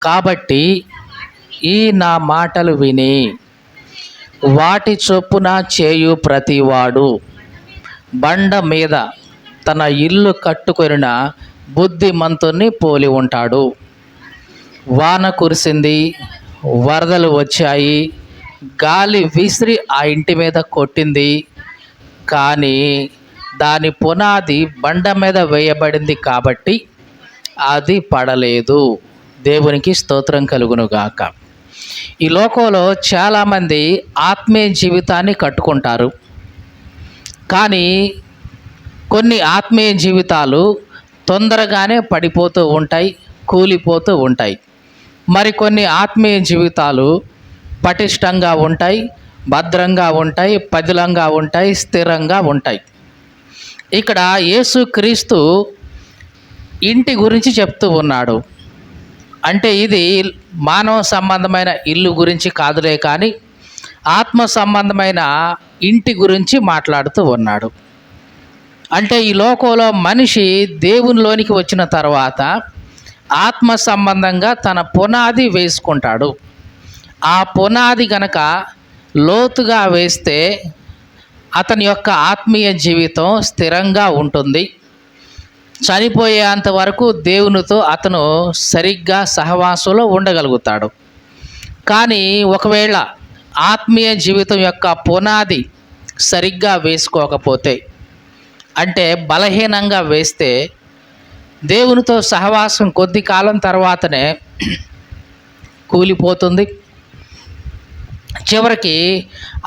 కాబట్టి ఈ నా మాటలు విని వాటి చొప్పున చేయు ప్రతివాడు బండ మీద తన ఇల్లు కట్టుకొనిన బుద్ధిమంతుణ్ణి పోలి ఉంటాడు. వాన కురిసింది, వరదలు వచ్చాయి, గాలి విసిరి ఆ ఇంటి మీద కొట్టింది, కానీ దాని పునాది బండ మీద వేయబడింది కాబట్టి అది పడలేదు. దేవునికి స్తోత్రం కలుగునుగాక. ఈ లోకంలో చాలామంది ఆత్మీయ జీవితాన్ని కట్టుకుంటారు, కానీ కొన్ని ఆత్మీయ జీవితాలు తొందరగానే పడిపోతూ ఉంటాయి, కూలిపోతూ ఉంటాయి. మరికొన్ని ఆత్మీయ జీవితాలు పటిష్టంగా ఉంటాయి, భద్రంగా ఉంటాయి, పదిలంగా ఉంటాయి, స్థిరంగా ఉంటాయి. ఇక్కడ యేసుక్రీస్తు ఇంటి గురించి చెప్తూ ఉన్నాడు. అంటే ఇది మానవ సంబంధమైన ఇల్లు గురించి కాదులే, కానీ ఆత్మ సంబంధమైన ఇంటి గురించి మాట్లాడుతూ ఉన్నాడు. అంటే ఈ లోకంలో మనిషి దేవునిలోనికి వచ్చిన తర్వాత ఆత్మ సంబంధంగా తన పునాది వేసుకుంటాడు. ఆ పునాది గనక లోతుగా వేస్తే అతని యొక్క ఆత్మీయ జీవితం స్థిరంగా ఉంటుంది. చనిపోయేంత వరకు దేవునితో అతను సరిగ్గా సహవాసంలో ఉండగలుగుతాడు. కానీ ఒకవేళ ఆత్మీయ జీవితం యొక్క పునాది సరిగ్గా వేసుకోకపోతే, అంటే బలహీనంగా వేస్తే, దేవునితో సహవాసం కొద్ది కాలం తర్వాతనే కూలిపోతుంది. చివరికి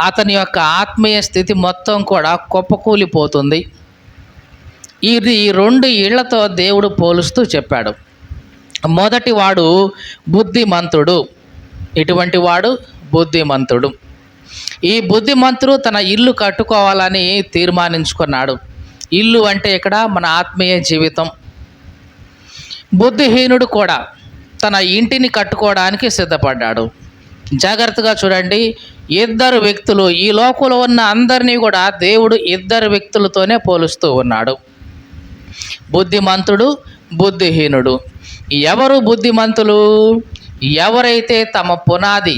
అతని యొక్క ఆత్మీయ స్థితి మొత్తం కూడా కుప్పకూలిపోతుంది. ఇది 2 ఇళ్లతో దేవుడు పోలుస్తూ చెప్పాడు. మొదటి వాడు బుద్ధిమంతుడు. ఇటువంటి వాడు బుద్ధిమంతుడు. ఈ బుద్ధిమంతుడు తన ఇల్లు కట్టుకోవాలని తీర్మానించుకున్నాడు. ఇల్లు అంటే ఇక్కడ మన ఆత్మీయ జీవితం. బుద్ధిహీనుడు కూడా తన ఇంటిని కట్టుకోవడానికి సిద్ధపడ్డాడు. జాగ్రత్తగా చూడండి, 2 వ్యక్తులు, ఈ లోకంలో ఉన్న అందరినీ కూడా దేవుడు 2 వ్యక్తులతోనే పోలుస్తూ ఉన్నాడు. బుద్ధిమంతుడు, బుద్ధిహీనుడు. ఎవరు బుద్ధిమంతులు? ఎవరైతే తమ పునాది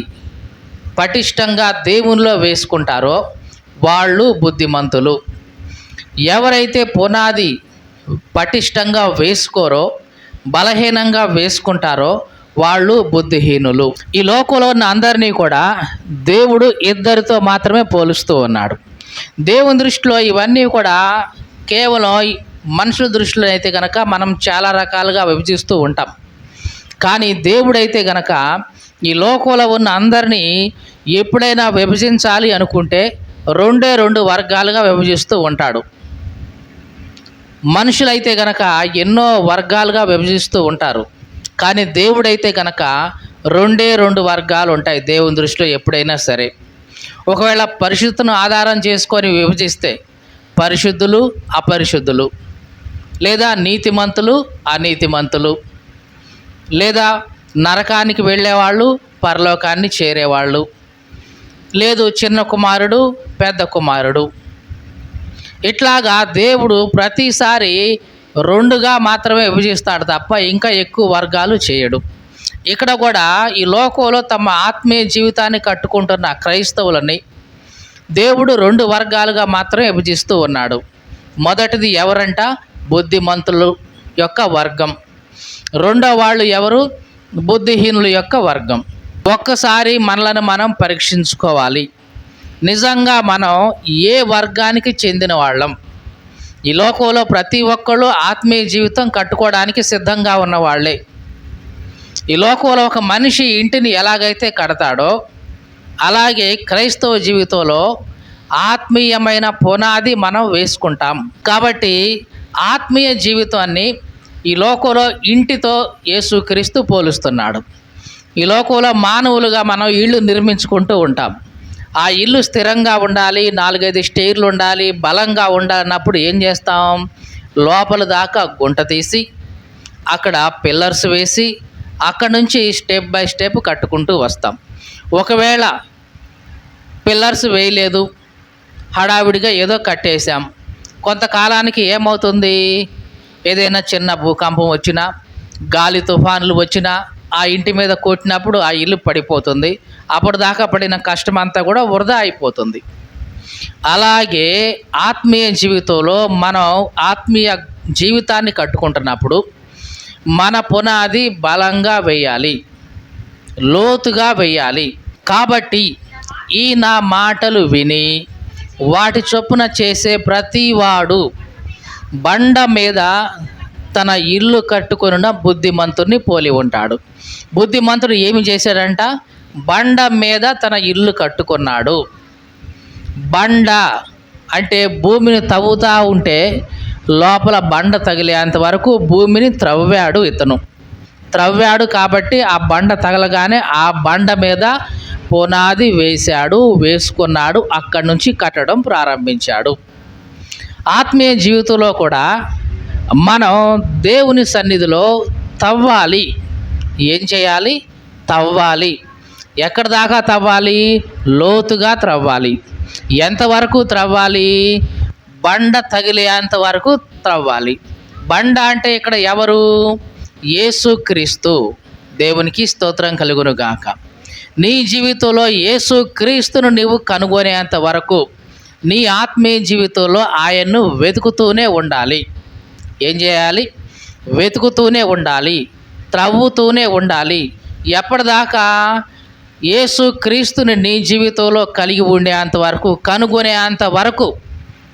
పటిష్టంగా దేవునిలో వేసుకుంటారో వాళ్ళు బుద్ధిమంతులు. ఎవరైతే పునాది పటిష్టంగా వేసుకోరో, బలహీనంగా వేసుకుంటారో వాళ్ళు బుద్ధిహీనులు. ఈ లోకంలో ఉన్న అందరినీ కూడా దేవుడు 2తో మాత్రమే పోలుస్తూ ఉన్నాడు. దేవుని దృష్టిలో ఇవన్నీ కూడా కేవలం మనుషుల దృష్టిలో అయితే కనుక మనం చాలా రకాలుగా విభజిస్తూ ఉంటాం. కానీ దేవుడైతే గనక ఈ లోకంలో ఉన్న అందరినీ ఎప్పుడైనా విభజించాలి అనుకుంటే 2 వర్గాలుగా విభజిస్తూ ఉంటాడు. మనుషులైతే గనక ఎన్నో వర్గాలుగా విభజిస్తూ ఉంటారు. కానీ దేవుడైతే కనుక 2 వర్గాలు ఉంటాయి దేవుని దృష్టిలో ఎప్పుడైనా సరే. ఒకవేళ పరిశుద్ధతను ఆధారం చేసుకొని విభజిస్తే పరిశుద్ధులు, అపరిశుద్ధులు, లేదా నీతిమంతులు, అనీతిమంతులు, లేదా నరకానికి వెళ్ళేవాళ్ళు, పరలోకాన్ని చేరేవాళ్ళు, లేదు చిన్న కుమారుడు, పెద్ద కుమారుడు. ఇట్లాగా దేవుడు ప్రతిసారి 2గా మాత్రమే విభజిస్తాడు తప్ప ఇంకా ఎక్కువ వర్గాలు చేయడు. ఇక్కడ కూడా ఈ లోకంలో తమ ఆత్మీయ జీవితాన్ని కట్టుకుంటున్న క్రైస్తవులని దేవుడు 2 వర్గాలుగా మాత్రమే విభజిస్తూ ఉన్నాడు. మొదటిది ఎవరంట? బుద్ధిమంతులు యొక్క వర్గం. రెండో వాళ్ళు ఎవరు? బుద్ధిహీనుల యొక్క వర్గం. ఒక్కసారి మనలను మనం పరీక్షించుకోవాలి. నిజంగా మనం ఏ వర్గానికి చెందిన వాళ్ళం? ఈ లోకంలో ప్రతి ఒక్కళ్ళు ఆత్మీయ జీవితం కట్టుకోవడానికి సిద్ధంగా ఉన్నవాళ్లే. ఈ లోకంలో ఒక మనిషి ఇంటిని ఎలాగైతే కడతాడో అలాగే క్రైస్తవ జీవితంలో ఆత్మీయమైన పునాది మనం వేసుకుంటాం. కాబట్టి ఆత్మీయ జీవితాన్ని ఈ లోకంలో ఇంటితో యేసుక్రీస్తు పోలుస్తున్నాడు. ఈ లోకంలో మానవులుగా మనం ఇళ్ళు నిర్మించుకుంటూ ఉంటాం. ఆ ఇల్లు స్థిరంగా ఉండాలి, 4-5 స్టేర్లు ఉండాలి, బలంగా ఉండాలన్నప్పుడు ఏం చేస్తాం? లోపల దాకా గుంట తీసి అక్కడ పిల్లర్స్ వేసి అక్కడి నుంచి స్టెప్ బై స్టెప్ కట్టుకుంటూ వస్తాం. ఒకవేళ పిల్లర్స్ వేయలేదు, హడావిడిగా ఏదో కట్టేశాం, కొంతకాలానికి ఏమవుతుంది? ఏదైనా చిన్న భూకంపం వచ్చినా, గాలి తుఫానులు వచ్చినా ఆ ఇంటి మీద కొట్టినప్పుడు ఆ ఇల్లు పడిపోతుంది. అప్పటిదాకా పడిన కష్టం అంతా కూడా వృధా అయిపోతుంది. అలాగే ఆత్మీయ జీవితంలో మనం ఆత్మీయ జీవితాన్ని కట్టుకుంటున్నప్పుడు మన పునాది బలంగా వేయాలి, లోతుగా వేయాలి. కాబట్టి ఈ నా మాటలు విని వాటి చొప్పున చేసే ప్రతివాడు బండ మీద తన ఇల్లు కట్టుకొనిన బుద్ధిమంతుడిని పోలి ఉంటాడు. బుద్ధిమంతుడు ఏమి చేశాడంట? బండ మీద తన ఇల్లు కట్టుకున్నాడు. బండ అంటే భూమిని తవ్వుతూ ఉంటే లోపల బండ తగిలేంత వరకు భూమిని త్రవ్వాడు కాబట్టి ఆ బండ తగలగానే ఆ బండ మీద పునాది వేసుకున్నాడు. అక్కడి నుంచి కట్టడం ప్రారంభించాడు. ఆత్మీయ జీవితంలో కూడా మనం దేవుని సన్నిధిలో తవ్వాలి. ఏం చేయాలి? తవ్వాలి. ఎక్కడి దాకా తవ్వాలి? లోతుగా త్రవ్వాలి. ఎంతవరకు త్రవ్వాలి? బండ తగిలేంత వరకు త్రవ్వాలి. బండ అంటే ఇక్కడ ఎవరు? యేసుక్రీస్తు. దేవునికి స్తోత్రం కలుగును గాక. నీ జీవితంలో యేసుక్రీస్తును నీవు కనుగొనేంత వరకు నీ ఆత్మీయ జీవితంలో ఆయన్ను వెతుకుతూనే ఉండాలి. ఏం చేయాలి? వెతుకుతూనే ఉండాలి, త్రవ్వుతూనే ఉండాలి. ఎప్పటిదాకా? యేసుక్రీస్తుని నీ జీవితంలో కలిగి ఉండేంత వరకు, కనుగొనేంత వరకు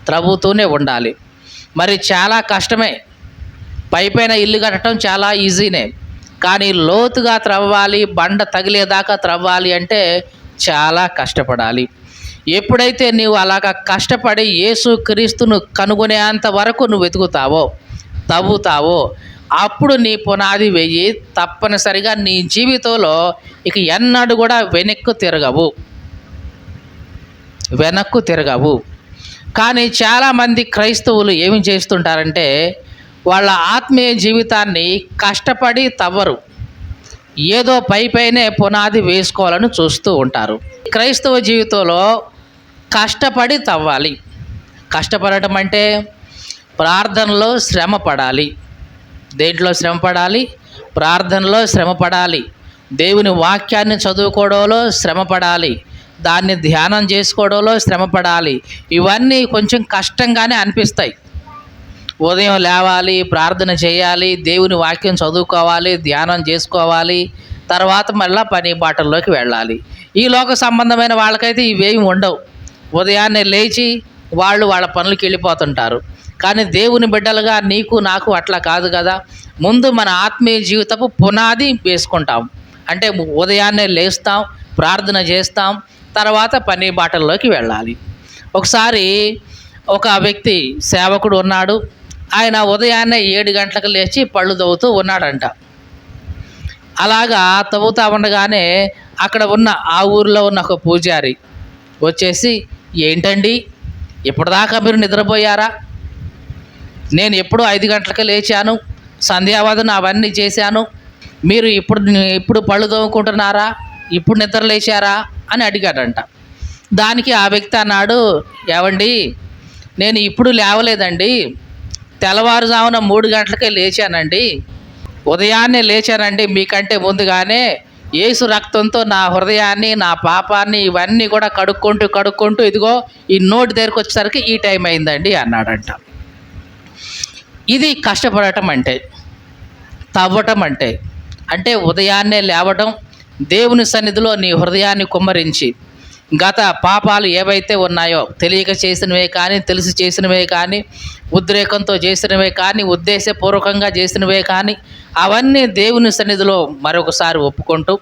త్రవ్వుతూనే ఉండాలి. మరి చాలా కష్టమే. పైపైన ఇల్లు కట్టడం చాలా ఈజీనే, కానీ లోతుగా త్రవ్వాలి, బండ తగిలేదాకా త్రవ్వాలి అంటే చాలా కష్టపడాలి. ఎప్పుడైతే నీవు అలాగా కష్టపడి యేసుక్రీస్తును కనుగొనేంత వరకు నువ్వు వెతుకుతావో, తవ్వుతావో, అప్పుడు నీ పునాది వెయ్యి తప్పనిసరిగా నీ జీవితంలో ఇక ఎన్నడూ కూడా వెనక్కు తిరగవు. కానీ చాలామంది క్రైస్తవులు ఏమి చేస్తుంటారంటే వాళ్ళ ఆత్మీయ జీవితాన్ని కష్టపడి తవ్వరు, ఏదో పైనే పునాది వేసుకోవాలని చూస్తూ ఉంటారు. క్రైస్తవ జీవితంలో కష్టపడి తవ్వాలి. కష్టపడటం అంటే ప్రార్థనలో శ్రమ పడాలి. దేంట్లో శ్రమ పడాలి? ప్రార్థనలో శ్రమ పడాలి. దేవుని వాక్యాన్ని చదువుకోవడంలో శ్రమ పడాలి. దాన్ని ధ్యానం చేసుకోవడంలో శ్రమ పడాలి. ఇవన్నీ కొంచెం కష్టంగానే అనిపిస్తాయి. ఉదయం లేవాలి, ప్రార్థన చేయాలి, దేవుని వాక్యం చదువుకోవాలి, ధ్యానం చేసుకోవాలి, తర్వాత మళ్ళీ పని బాటల్లోకి వెళ్ళాలి. ఈ లోక సంబంధమైన వాళ్ళకైతే ఇవేమి ఉండవు. ఉదయాన్నే లేచి వాళ్ళ పనులకి వెళ్ళిపోతుంటారు. కానీ దేవుని బిడ్డలుగా నీకు నాకు అట్లా కాదు కదా. ముందు మన ఆత్మీయ జీవితపు పునాది వేసుకుంటాం. అంటే ఉదయాన్నే లేస్తాం, ప్రార్థన చేస్తాం, తర్వాత పని బాటల్లోకి వెళ్ళాలి. ఒకసారి ఒక వ్యక్తి సేవకుడు ఉన్నాడు. ఆయన ఉదయాన్నే 7 గంటలకు లేచి పళ్ళు తవ్వుతూ ఉన్నాడంట. అలాగా తవ్వుతూ ఉండగానే అక్కడ ఉన్న ఆ ఊరిలో ఉన్న ఒక పూజారి వచ్చేసి, ఏంటండి ఇప్పటిదాకా మీరు నిద్రపోయారా? నేను ఎప్పుడు 5 గంటలకే లేచాను, సంధ్యావందనం అవన్నీ చేశాను, మీరు ఇప్పుడు పళ్ళు తవ్వుకుంటున్నారా? ఇప్పుడు నిద్ర లేచారా అని అడిగాడంట. దానికి ఆ వ్యక్తి అన్నాడు, ఏవండి నేను ఇప్పుడు లేవలేదండి, తెల్లవారుజామున 3 గంటలకే లేచానండి, ఉదయాన్నే లేచానండి. మీకంటే ముందుగానే యేసు రక్తంతో నా హృదయాన్ని, నా పాపాన్ని ఇవన్నీ కూడా కడుక్కుంటూ ఇదిగో ఈ నోటి దగ్గరికి వచ్చేసరికి ఈ టైం అయిందండి అన్నాడంట. ఇది కష్టపడటం అంటే, తవ్వటం అంటే ఉదయాన్నే లేవడం, దేవుని సన్నిధిలో నీ హృదయాన్ని కుమ్మరించి గత పాపాలు ఏవైతే ఉన్నాయో, తెలియక చేసినవే కానీ, తెలిసి చేసినవే కానీ, ఉద్రేకంతో చేసినవే కానీ, ఉద్దేశపూర్వకంగా చేసినవే కానీ, అవన్నీ దేవుని సన్నిధిలో మరొకసారి ఒప్పుకుంటూ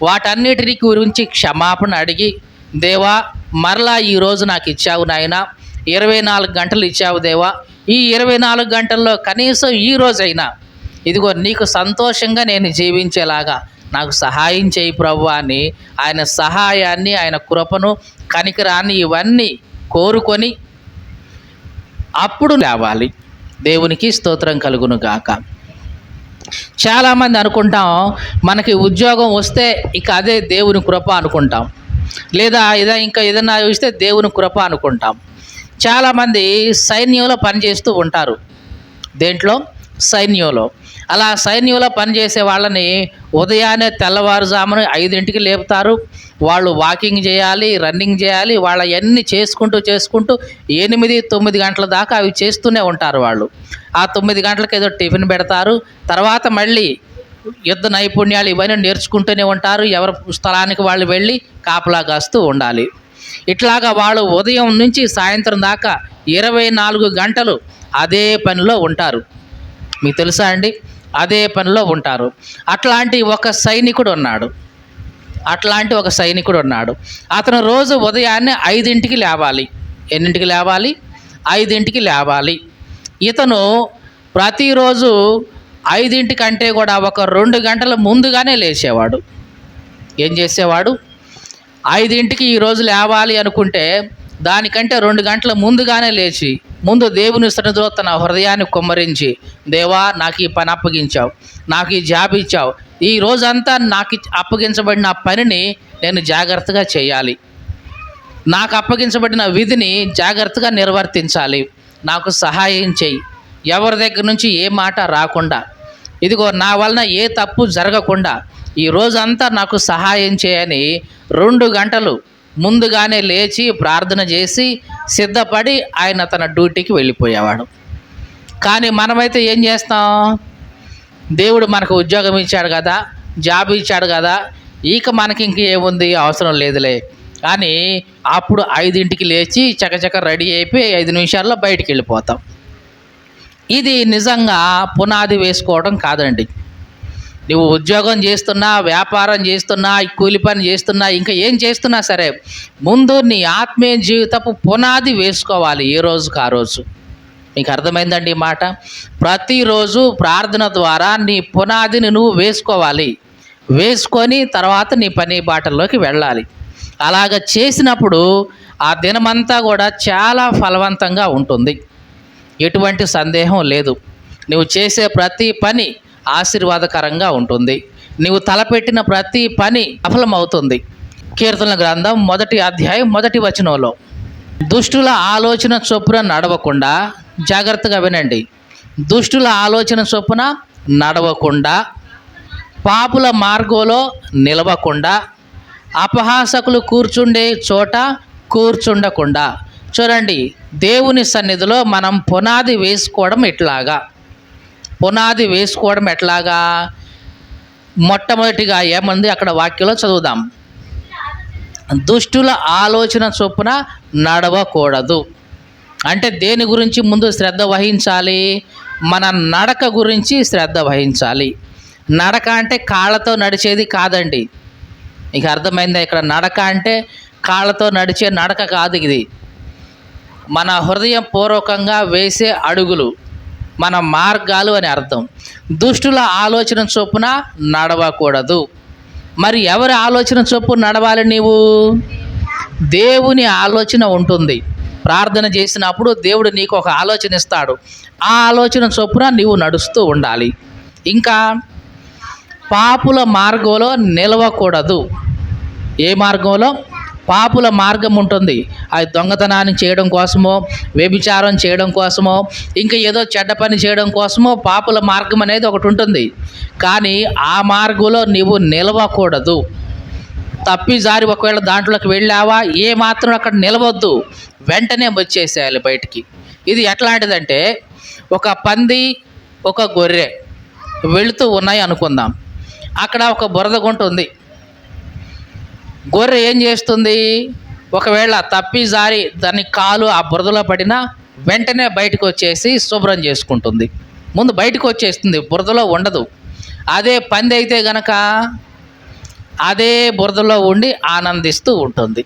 వాటన్నిటిని గురించి క్షమాపణ అడిగి, దేవా మరలా ఈరోజు నాకు ఇచ్చావు నాయనా, 24 గంటలు ఇచ్చావు దేవా, ఈ 24 గంటల్లో కనీసం ఈ రోజైనా ఇదిగో నీకు సంతోషంగా నేను జీవించేలాగా నాకు సహాయం చేయి ప్రభువా అని ఆయన సహాయాన్ని, ఆయన కృపను, కనికరాన్ని ఇవన్నీ కోరుకొని అప్పుడు లేవాలి. దేవునికి స్తోత్రం కలుగును గాక. చాలామంది అనుకుంటాం మనకి ఉద్యోగం వస్తే ఇక అదే దేవుని కృప అనుకుంటాం, లేదా ఇంకా ఏదైనా చూస్తే దేవుని కృప అనుకుంటాం. చాలామంది సైన్యంలో పనిచేస్తూ ఉంటారు. దేంట్లో? సైన్యంలో. అలా సైన్యంలో పనిచేసే వాళ్ళని ఉదయాన్నే తెల్లవారుజామున 5ంటికి లేపుతారు. వాళ్ళు వాకింగ్ చేయాలి, రన్నింగ్ చేయాలి, వాళ్ళవన్నీ చేసుకుంటూ 8-9 గంటల దాకా అవి చేస్తూనే ఉంటారు వాళ్ళు. ఆ 9 గంటలకు ఏదో టిఫిన్ పెడతారు. తర్వాత మళ్ళీ యుద్ధ నైపుణ్యాలు ఇవన్నీ నేర్చుకుంటూనే ఉంటారు. ఎవరి స్థలానికి వాళ్ళు వెళ్ళి కాపలా కాస్తూ ఉండాలి. ఇట్లాగా వాళ్ళు ఉదయం నుంచి సాయంత్రం దాకా 24 గంటలు అదే పనిలో ఉంటారు. మీకు తెలుసా అండి? అదే పనిలో ఉంటారు. అట్లాంటి ఒక సైనికుడు ఉన్నాడు. అతను రోజు ఉదయాన్నే 5ంటికి లేవాలి. ఎన్నింటికి లేవాలి? 5ంటికి లేవాలి. ఇతను ప్రతిరోజు 5ంటికంటే కూడా ఒక 2 గంటల ముందుగానే లేచేవాడు. ఏం చేసేవాడు? 5ంటికి ఈరోజు లేవాలి అనుకుంటే దానికంటే 2 గంటల ముందుగానే లేచి ముందు దేవుని సన్నిధిలో తన హృదయాన్ని కుమ్మరించి, దేవా నాకు ఈ పని అప్పగించావు, నాకు ఈ జాబ్ ఇచ్చావు, ఈ రోజంతా నాకు అప్పగించబడిన పనిని నేను జాగ్రత్తగా చేయాలి, నాకు అప్పగించబడిన విధిని జాగ్రత్తగా నిర్వర్తించాలి, నాకు సహాయం చేయి, ఎవరి దగ్గర నుంచి ఏ మాట రాకుండా, ఇదిగో నా వలన ఏ తప్పు జరగకుండా ఈ రోజంతా నాకు సహాయం చేయని 2 గంటలు ముందుగానే లేచి ప్రార్థన చేసి సిద్ధపడి ఆయన తన డ్యూటీకి వెళ్ళిపోయేవాడు. కానీ మనమైతే ఏం చేస్తాం? దేవుడు మనకు ఉద్యోగం ఇచ్చాడు కదా, జాబ్ ఇచ్చాడు కదా, ఇక మనకి ఇంకేముంది, అవసరం లేదులే కానీ అప్పుడు 5ంటికి లేచి చకచక రెడీ అయిపోయి 5 నిమిషాల్లో బయటికి వెళ్ళిపోతాం. ఇది నిజంగా పునాది వేసుకోవడం కాదండి. నువ్వు ఉద్యోగం చేస్తున్నా, వ్యాపారం చేస్తున్నా, కూలి పని చేస్తున్నా, ఇంకా ఏం చేస్తున్నా సరే ముందు నీ ఆత్మీయ జీవితపు పునాది వేసుకోవాలి ఏ రోజుకు ఆ రోజు. మీకు అర్థమైందండి ఈ మాట? ప్రతిరోజు ప్రార్థన ద్వారా నీ పునాదిని నువ్వు వేసుకొని తర్వాత నీ పని బాటల్లోకి వెళ్ళాలి. అలాగ చేసినప్పుడు ఆ దినమంతా కూడా చాలా ఫలవంతంగా ఉంటుంది. ఎటువంటి సందేహం లేదు. నువ్వు చేసే ప్రతి పని ఆశీర్వాదకరంగా ఉంటుంది. నువ్వు తలపెట్టిన ప్రతి పని సఫలమవుతుంది. కీర్తనల గ్రంథం 1వ అధ్యాయం 1వ వచనంలో, దుష్టుల ఆలోచన చొప్పున నడవకుండా, జాగ్రత్తగా వినండి, దుష్టుల ఆలోచన చొప్పున నడవకుండా, పాపుల మార్గంలో నిలవకుండా, అపహాసకులు కూర్చుండే చోట కూర్చుండకుండా. చూడండి, దేవుని సన్నిధిలో మనం పునాది వేసుకోవడం ఎట్లాగా? మొట్టమొదటిగా ఏమంది అక్కడ వాక్యంలో చదువుదాం. దుష్టుల ఆలోచన చొప్పున నడవకూడదు. అంటే దేని గురించి ముందు శ్రద్ధ వహించాలి? మన నడక గురించి శ్రద్ధ వహించాలి. నడక అంటే కాళ్ళతో నడిచేది కాదండి. మీకు అర్థమైందా? ఇక్కడ నడక అంటే కాళ్ళతో నడిచే నడక కాదు. ఇది మన హృదయం పూర్వకంగా వేసే అడుగులు, మన మార్గాలు అని అర్థం. దుష్టుల ఆలోచన చొప్పున నడవకూడదు. మరి ఎవరి ఆలోచన చొప్పున నడవాలి? నీవు దేవుని ఆలోచన ఉంటుంది. ప్రార్థన చేసినప్పుడు దేవుడు నీకు ఒక ఆలోచన ఇస్తాడు. ఆ ఆలోచన చొప్పున నీవు నడుస్తూ ఉండాలి. ఇంకా పాపుల మార్గంలో నిలవకూడదు. ఏ మార్గంలో? పాపుల మార్గం ఉంటుంది. అది దొంగతనాన్ని చేయడం కోసమో, వ్యభిచారం చేయడం కోసమో, ఇంకా ఏదో చెడ్డ పని చేయడం కోసమో పాపుల మార్గం అనేది ఒకటి ఉంటుంది. కానీ ఆ మార్గంలో నీవు నిలవకూడదు. తప్పిజారి ఒకవేళ దాంట్లోకి వెళ్ళావా, ఏ మాత్రం అక్కడ నిలవద్దు, వెంటనే వచ్చేసేయాలి బయటికి. ఇది ఎట్లాంటిదంటే, ఒక పంది, ఒక గొర్రె వెళుతూ ఉన్నాయి అనుకుందాం. అక్కడ ఒక బురద గుంట ఉంది. గొర్రె ఏం చేస్తుంది? ఒకవేళ తప్పిజారి దాని కాలు ఆ బురదలో పడినా వెంటనే బయటకు వచ్చేసి శుభ్రం చేసుకుంటుంది. ముందు బయటకు వచ్చేస్తుంది, బురదలో ఉండదు. అదే పంది అయితే గనక అదే బురదలో ఉండి ఆనందిస్తూ ఉంటుంది.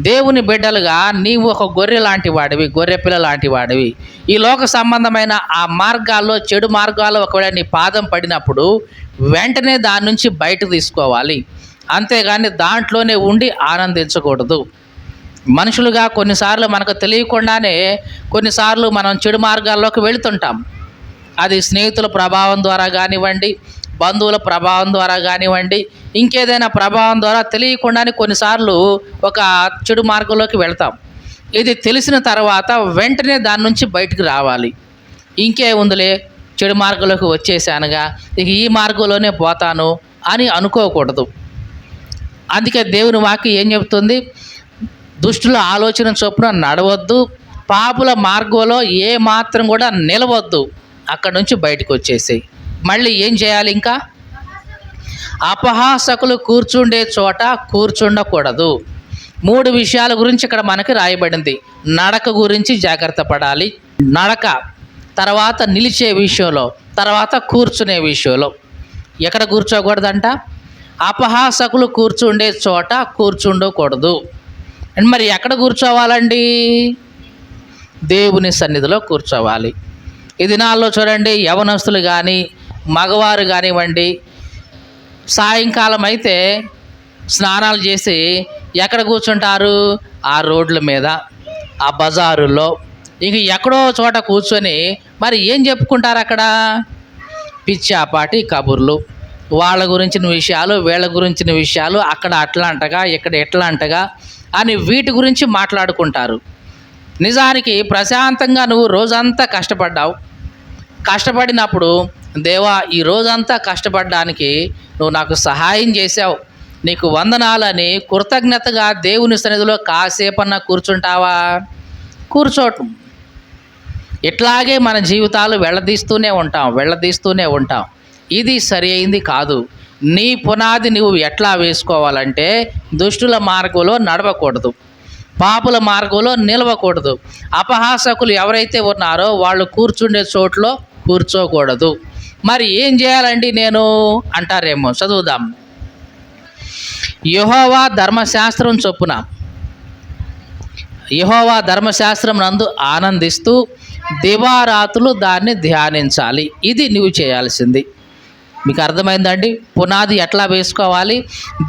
దేవుని బిడ్డలుగా నీవు ఒక గొర్రె లాంటి వాడివి, గొర్రె పిల్ల లాంటి వాడివి. ఈ లోక సంబంధమైన ఆ మార్గాల్లో, చెడు మార్గాల్లో ఒకవేళ నీ పాదం పడినప్పుడు వెంటనే దాని నుంచి బయటకు తీసుకోవాలి. అంతేగాని దాంట్లోనే ఉండి ఆనందించకూడదు. మనుషులుగా కొన్నిసార్లు మనకు తెలియకుండానే కొన్నిసార్లు మనం చెడు మార్గాల్లోకి వెళుతుంటాం. అది స్నేహితుల ప్రభావం ద్వారా కానివ్వండి, బంధువుల ప్రభావం ద్వారా కానివ్వండి, ఇంకేదైనా ప్రభావం ద్వారా తెలియకుండానే కొన్నిసార్లు ఒక చెడు మార్గంలోకి వెళ్తాం. ఇది తెలిసిన తర్వాత వెంటనే దాని నుంచి బయటికి రావాలి. ఇంకే ఉందిలే, చెడు మార్గంలోకి వచ్చేసానుగా, ఇక ఈ మార్గంలోనే పోతాను అని అనుకోకూడదు. అందుకే దేవుని వాక్యం ఏం చెబుతుంది? దుష్టుల ఆలోచన చొప్పున నడవద్దు, పాపుల మార్గంలో ఏ మాత్రం కూడా నిలవద్దు, అక్కడ నుంచి బయటకు వచ్చేసేయి. మళ్ళీ ఏం చేయాలి? ఇంకా అపహాసకులు కూర్చుండే చోట కూర్చుండకూడదు. 3 విషయాల గురించి ఇక్కడ మనకి రాయబడింది. నడక గురించి జాగ్రత్త పడాలి, నడక, తర్వాత నిలిచే విషయంలో, తర్వాత కూర్చునే విషయంలో. ఎక్కడ కూర్చోకూడదంట? అపహాసకులు కూర్చుండే చోట కూర్చుండకూడదు. అండ్ మరి ఎక్కడ కూర్చోవాలండి? దేవుని సన్నిధిలో కూర్చోవాలి. ఈ దినాల్లో చూడండి, యవనస్తులు కానీ మగవారు కానివ్వండి, సాయంకాలం అయితే స్నానాలు చేసి ఎక్కడ కూర్చుంటారు? ఆ రోడ్ల మీద, ఆ బజారుల్లో, ఇంక ఎక్కడో చోట కూర్చొని మరి ఏం చెప్పుకుంటారు అక్కడ? పిచ్చాపాటి కబుర్లు, వాళ్ళ గురించిన విషయాలు, వీళ్ళ గురించిన విషయాలు, అక్కడ అట్లా అంటగా, ఇక్కడ ఎట్లా అంటగా అని వీటి గురించి మాట్లాడుకుంటారు. నిజానికి ప్రశాంతంగా నువ్వు రోజంతా కష్టపడ్డావు. కష్టపడినప్పుడు, దేవా ఈ రోజంతా కష్టపడడానికి నువ్వు నాకు సహాయం చేశావు, నీకు వందనాలని కృతజ్ఞతగా దేవుని సన్నిధిలో కాసేపన్నా కూర్చుంటావా? కూర్చోటం. ఇట్లాగే మన జీవితాలు వెళ్ళదీస్తూనే ఉంటాం. ఇది సరి అయింది కాదు. నీ పునాది నువ్వు ఎట్లా వేసుకోవాలంటే, దుష్టుల మార్గంలో నడవకూడదు, పాపుల మార్గంలో నిలవకూడదు, అపహాసకులు ఎవరైతే ఉన్నారో వాళ్ళు కూర్చుండే చోట్లో కూర్చోకూడదు. మరి ఏం చేయాలండి నేను అంటారేమో, చదువుదాం. యెహోవా ధర్మశాస్త్రం చొప్పున, యెహోవా ధర్మశాస్త్రం నందు ఆనందిస్తూ దివారాతులు దాన్ని ధ్యానించాలి. ఇది నువ్వు చేయాల్సింది. మీకు అర్థమైందండి? పునాది ఎట్లా వేసుకోవాలి?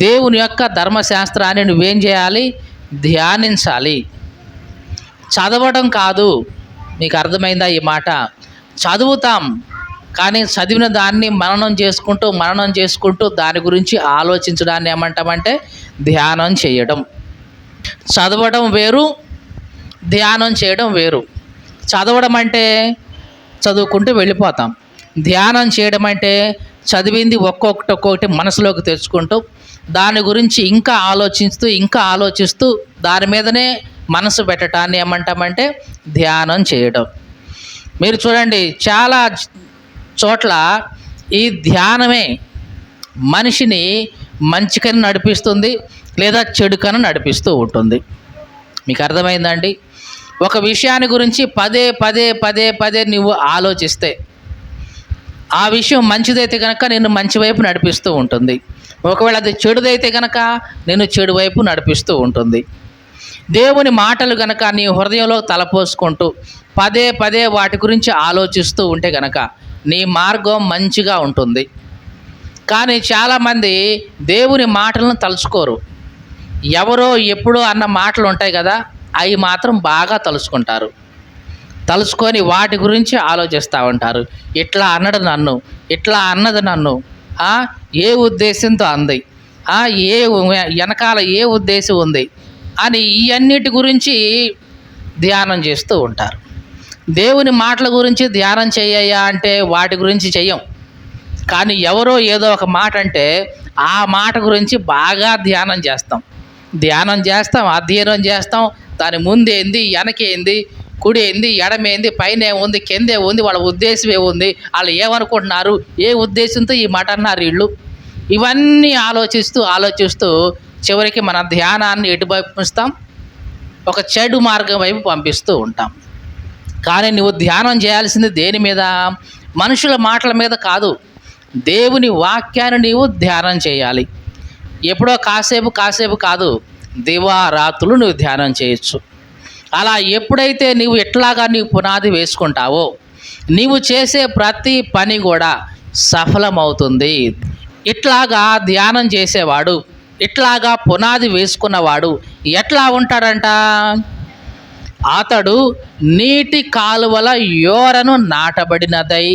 దేవుని యొక్క ధర్మశాస్త్రాన్ని నువ్వేం చేయాలి? ధ్యానించాలి. చదవడం కాదు. మీకు అర్థమైందా ఈ మాట? చదువుతాం, కానీ చదివిన దాన్ని మననం చేసుకుంటూ దాని గురించి ఆలోచించడాన్ని ఏమంటామంటే ధ్యానం చేయడం. చదవడం వేరు, ధ్యానం చేయడం వేరు. చదవడం అంటే చదువుకుంటూ వెళ్ళిపోతాం. ధ్యానం చేయడం అంటే చదివింది ఒక్కొక్కటి మనసులోకి తెచ్చుకుంటూ దాని గురించి ఇంకా ఆలోచిస్తూ దాని మీదనే మనసు పెట్టడాన్ని ఏమంటామంటే ధ్యానం చేయడం. మీరు చూడండి, చాలా చోట్ల ఈ ధ్యానమే మనిషిని మంచికని నడిపిస్తుంది, లేదా చెడుకని నడిపిస్తూ ఉంటుంది. మీకు అర్థమైందండి? ఒక విషయాన్ని గురించి పదే నువ్వు ఆలోచిస్తే ఆ విషయం మంచిదైతే కనుక నిన్ను మంచి వైపు నడిపిస్తూ ఉంటుంది. ఒకవేళ అది చెడుదైతే కనుక నిన్ను చెడు వైపు నడిపిస్తూ ఉంటుంది. దేవుని మాటలు కనుక నీ హృదయంలో తలపోసుకుంటూ పదే వాటి గురించి ఆలోచిస్తూ ఉంటే కనుక నీ మార్గం మంచిగా ఉంటుంది. కానీ చాలామంది దేవుని మాటలను తలుచుకోరు. ఎవరో ఎప్పుడో అన్న మాటలు ఉంటాయి కదా, అవి మాత్రం బాగా తలుచుకుంటారు. తలుచుకొని వాటి గురించి ఆలోచిస్తూ ఉంటారు. ఇట్లా అన్నది నన్ను ఏ ఉద్దేశంతో అంది, వెనకాల ఏ ఉద్దేశం ఉంది అని ఇవన్నిటి గురించి ధ్యానం చేస్తూ ఉంటారు. దేవుని మాటల గురించి ధ్యానం చేయయ్యా అంటే వాటి గురించి చెయ్యం. కానీ ఎవరో ఏదో ఒక మాట అంటే ఆ మాట గురించి బాగా ధ్యానం చేస్తాం, అధ్యయనం చేస్తాం. దాని ముందేంది, వెనకేంది, కుడి ఏంది, ఎడమేంది, పైన ఏముంది, కిందే ఉంది, వాళ్ళ ఉద్దేశం ఏముంది, వాళ్ళు ఏమనుకుంటున్నారు, ఏ ఉద్దేశంతో ఈ మాట అన్నారు వీళ్ళు, ఇవన్నీ ఆలోచిస్తూ చివరికి మన ధ్యానాన్ని ఎటువైపు పంపిస్తాం? ఒక చెడు మార్గం వైపు పంపిస్తూ ఉంటాం. కానీ నువ్వు ధ్యానం చేయాల్సింది దేని మీద? మనుషుల మాటల మీద కాదు, దేవుని వాక్యాన్ని నీవు ధ్యానం చేయాలి. ఎప్పుడో కాసేపు కాదు, దివారాత్రులు నువ్వు ధ్యానం చేయొచ్చు. అలా ఎప్పుడైతే నీవు ఎట్లాగా నీవు పునాది వేసుకుంటావో నీవు చేసే ప్రతి పని కూడా సఫలమవుతుంది. ఇట్లాగా ధ్యానం చేసేవాడు, ఇట్లాగా పునాది వేసుకున్నవాడు ఎట్లా ఉంటాడంట? అతడు నీటి కాలువల యోరను నాటబడినదై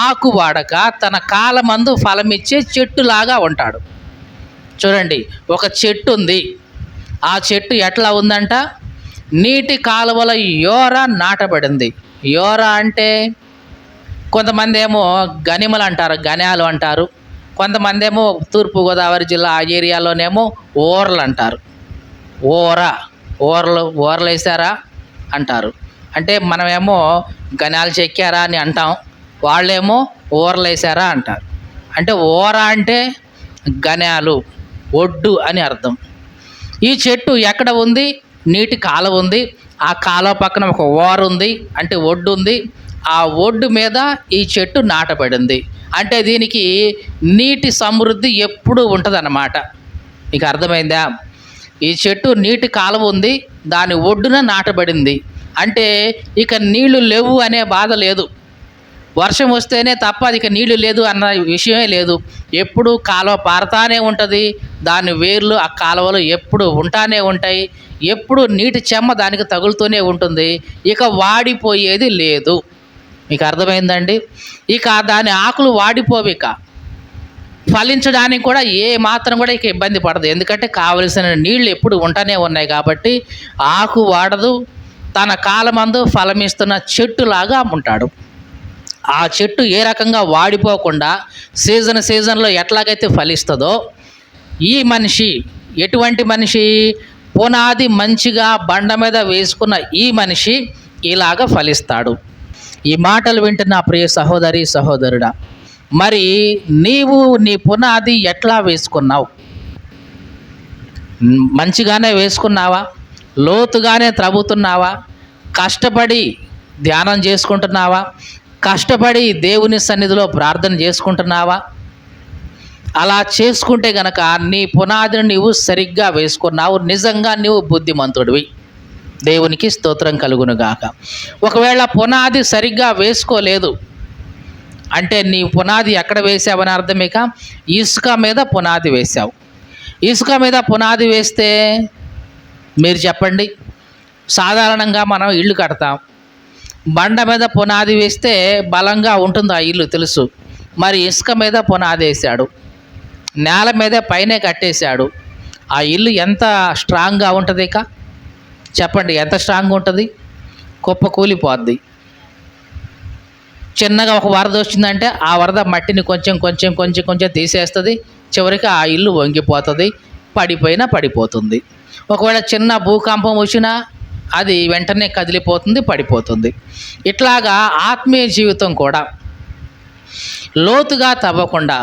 ఆకు వాడక తన కాలమందు ఫలమిచ్చే చెట్టులాగా ఉంటాడు. చూడండి, ఒక చెట్టు ఉంది. ఆ చెట్టు ఎట్లా ఉందంట? నీటి కాలువల యోర నాటబడింది. యోర అంటే కొంతమంది ఏమో గనిమలు అంటారు, గన్యాలు అంటారు. కొంతమంది ఏమో తూర్పుగోదావరి జిల్లా ఆ ఏరియాలోనేమో ఓర్లు అంటారు. ఓరలు వేసారా అంటారు. అంటే మనమేమో గన్యాలు చెక్కారా అని అంటాం, వాళ్ళేమో ఓరలు వేసారా అంటారు. అంటే ఓర అంటే గన్యాలు, ఒడ్డు అని అర్థం. ఈ చెట్టు ఎక్కడ ఉంది? నీటి కాలువ ఉంది. ఆ కాలువ పక్కన ఒక ఓర ఉంది, అంటే ఒడ్డు ఉంది. ఆ ఒడ్డు మీద ఈ చెట్టు నాటబడింది. అంటే దీనికి నీటి సమృద్ధి ఎప్పుడూ ఉంటుందన్నమాట. మీకు అర్థమైందా? ఈ చెట్టు నీటి కాలువ ఉంది, దాని ఒడ్డున నాటబడింది. అంటే ఇక నీళ్లు లేవు అనే బాధ లేదు. వర్షం వస్తేనే తప్ప ఇక నీళ్లు లేదు అన్న విషయమే లేదు. ఎప్పుడు కాలువ పారుతానే ఉంటుంది. దాని వేర్లు ఆ కాలువలో ఎప్పుడు ఉంటానే ఉంటాయి. ఎప్పుడు నీటి చెమ్మ దానికి తగులుతూనే ఉంటుంది. ఇక వాడిపోయేది లేదు. మీకు అర్థమైందండి? ఇక దాని ఆకులు వాడిపోవు, ఇక ఫలించడానికి కూడా ఏ మాత్రం కూడా ఇక ఇబ్బంది పడదు. ఎందుకంటే కావలసిన నీళ్లు ఎప్పుడు ఉంటానే ఉన్నాయి కాబట్టి ఆకు వాడదు. తన కాలమందు ఫలమిస్తున్న చెట్టులాగా ఉంటాడు. ఆ చెట్టు ఏ రకంగా వాడిపోకుండా సీజన్లో ఎట్లాగైతే ఫలిస్తుందో, ఈ మనిషి ఎటువంటి మనిషి? పునాది మంచిగా బండ మీద వేసుకున్న ఈ మనిషి ఇలాగ ఫలిస్తాడు. ఈ మాటలు వింటున్న ప్రియ సహోదరి సహోదరుడా, మరి నీవు నీ పునాది ఎట్లా వేసుకున్నావు? మంచిగానే వేసుకున్నావా? లోతుగానే త్రవ్వుతున్నావా? కష్టపడి ధ్యానం చేసుకుంటున్నావా? కష్టపడి దేవుని సన్నిధిలో ప్రార్థన చేసుకుంటున్నావా? అలా చేసుకుంటే గనక నీ పునాదిని నీవు సరిగ్గా వేసుకున్నావు. నిజంగా నీవు బుద్ధిమంతుడివి. దేవునికి స్తోత్రం కలుగునుగాక. ఒకవేళ పునాది సరిగ్గా వేసుకోలేదు అంటే నీ పునాది ఎక్కడ వేసావని అర్థం. ఇక ఇసుక మీద పునాది వేసావు. ఇసుక మీద పునాది వేస్తే మీరు చెప్పండి, సాధారణంగా మనం ఇల్లు కడతాం. బండ మీద పునాది వేస్తే బలంగా ఉంటుంది ఆ ఇల్లు, తెలుసు. మరి ఇసుక మీద పునాది వేసాడు, నేల మీద పైనే కట్టేశాడు. ఆ ఇల్లు ఎంత స్ట్రాంగ్గా ఉంటుంది? ఇక చెప్పండి, ఎంత స్ట్రాంగ్గా ఉంటుంది? కుప్ప కూలిపోద్ది. చిన్నగా ఒక వరద వచ్చిందంటే ఆ వరద మట్టిని కొంచెం తీసేస్తుంది. చివరికి ఆ ఇల్లు వంగిపోతుంది, పడిపోతుంది. ఒకవేళ చిన్న భూకంపం వచ్చినా అది వెంటనే కదిలిపోతుంది, పడిపోతుంది. ఇట్లాగా ఆత్మీయ జీవితం కూడా లోతుగా తవ్వకుండా,